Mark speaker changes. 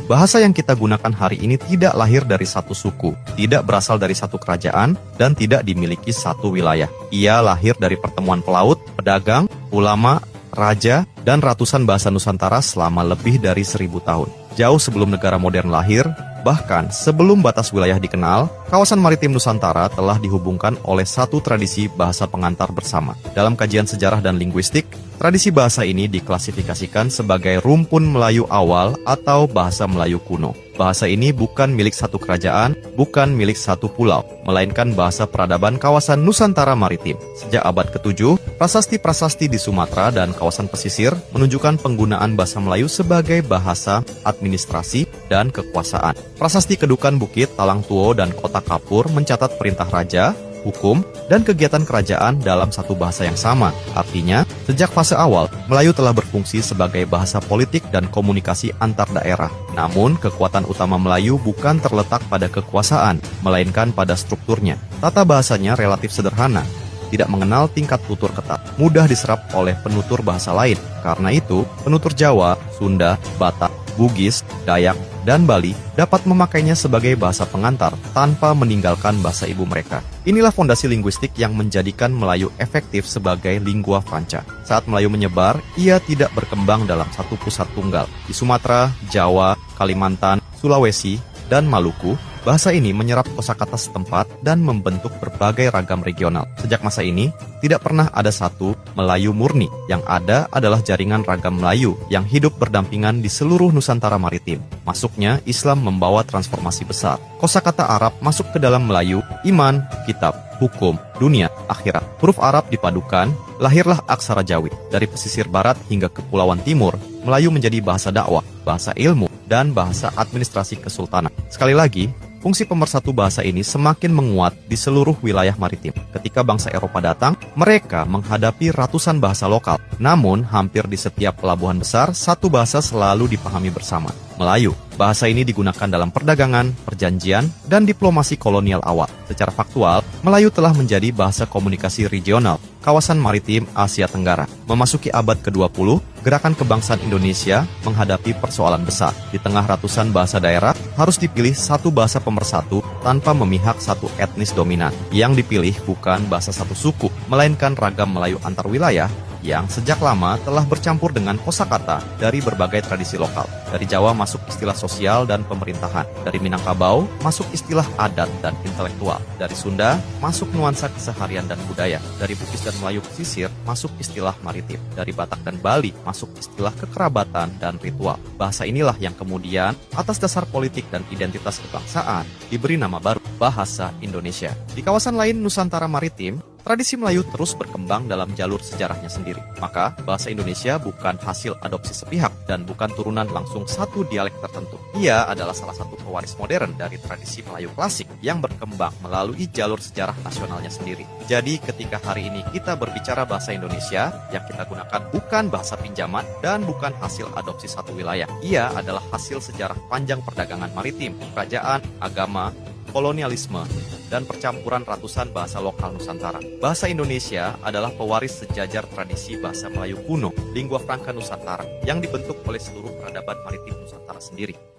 Speaker 1: Bahasa yang kita gunakan hari ini tidak lahir dari satu suku, tidak berasal dari satu kerajaan, dan tidak dimiliki satu wilayah. Ia lahir dari pertemuan pelaut, pedagang, ulama, raja, dan ratusan bahasa Nusantara selama lebih dari 1000 tahun. Jauh sebelum negara modern lahir, bahkan sebelum batas wilayah dikenal, kawasan maritim Nusantara telah dihubungkan oleh satu tradisi bahasa pengantar bersama. Dalam kajian sejarah dan linguistik, tradisi bahasa ini diklasifikasikan sebagai rumpun Melayu awal atau bahasa Melayu kuno. Bahasa ini bukan milik satu kerajaan, bukan milik satu pulau, melainkan bahasa peradaban kawasan Nusantara maritim. Sejak abad ke-7, prasasti-prasasti di Sumatera dan kawasan pesisir menunjukkan penggunaan bahasa Melayu sebagai bahasa administrasi dan kekuasaan. Prasasti Kedukan Bukit, Talang Tuo, dan Kota Kapur mencatat perintah raja, hukum, dan kegiatan kerajaan dalam satu bahasa yang sama. Artinya, sejak fase awal, Melayu telah berfungsi sebagai bahasa politik dan komunikasi antar daerah. Namun, kekuatan utama Melayu bukan terletak pada kekuasaan, melainkan pada strukturnya. Tata bahasanya relatif sederhana, tidak mengenal tingkat tutur ketat, mudah diserap oleh penutur bahasa lain. Karena itu, penutur Jawa, Sunda, Batak, Bugis, Dayak, dan Bali dapat memakainya sebagai bahasa pengantar tanpa meninggalkan bahasa ibu mereka. Inilah fondasi linguistik yang menjadikan Melayu efektif sebagai lingua franca. Saat Melayu menyebar, ia tidak berkembang dalam satu pusat tunggal. Di Sumatera, Jawa, Kalimantan, Sulawesi, dan Maluku, bahasa ini menyerap kosakata setempat dan membentuk berbagai ragam regional. Sejak masa ini, tidak pernah ada satu Melayu murni. Yang ada adalah jaringan ragam Melayu yang hidup berdampingan di seluruh Nusantara maritim. Masuknya, Islam membawa transformasi besar. Kosakata Arab masuk ke dalam Melayu, iman, kitab, hukum, dunia, akhirat. Huruf Arab dipadukan, lahirlah aksara Jawi. Dari pesisir barat hingga kepulauan timur, Melayu menjadi bahasa dakwah, bahasa ilmu, dan bahasa administrasi kesultanan. Sekali lagi, fungsi pemersatu bahasa ini semakin menguat di seluruh wilayah maritim. Ketika bangsa Eropa datang, mereka menghadapi ratusan bahasa lokal. Namun, hampir di setiap pelabuhan besar, satu bahasa selalu dipahami bersama, Melayu. Bahasa ini digunakan dalam perdagangan, perjanjian, dan diplomasi kolonial awal. Secara faktual, Melayu telah menjadi bahasa komunikasi regional kawasan maritim Asia Tenggara. Memasuki abad ke-20, gerakan kebangsaan Indonesia menghadapi persoalan besar. Di tengah ratusan bahasa daerah, harus dipilih satu bahasa pemersatu tanpa memihak satu etnis dominan. Yang dipilih bukan bahasa satu suku, melainkan ragam Melayu antar wilayah yang sejak lama telah bercampur dengan kosakata dari berbagai tradisi lokal. Dari Jawa masuk istilah sosial dan pemerintahan. Dari Minangkabau masuk istilah adat dan intelektual. Dari Sunda masuk nuansa keseharian dan budaya. Dari Bugis dan Melayu pesisir masuk istilah maritim. Dari Batak dan Bali masuk istilah kekerabatan dan ritual. Bahasa inilah yang kemudian atas dasar politik dan identitas kebangsaan diberi nama baru, Bahasa Indonesia. Di kawasan lain Nusantara maritim, tradisi Melayu terus berkembang dalam jalur sejarahnya sendiri. Maka, bahasa Indonesia bukan hasil adopsi sepihak dan bukan turunan langsung satu dialek tertentu. Ia adalah salah satu pewaris modern dari tradisi Melayu klasik yang berkembang melalui jalur sejarah nasionalnya sendiri. Jadi, ketika hari ini kita berbicara bahasa Indonesia, yang kita gunakan bukan bahasa pinjaman dan bukan hasil adopsi satu wilayah. Ia adalah hasil sejarah panjang perdagangan maritim, kerajaan, agama, kolonialisme, dan percampuran ratusan bahasa lokal Nusantara. Bahasa Indonesia adalah pewaris sejajar tradisi bahasa Melayu kuno, lingua franca Nusantara, yang dibentuk oleh seluruh peradaban maritim Nusantara sendiri.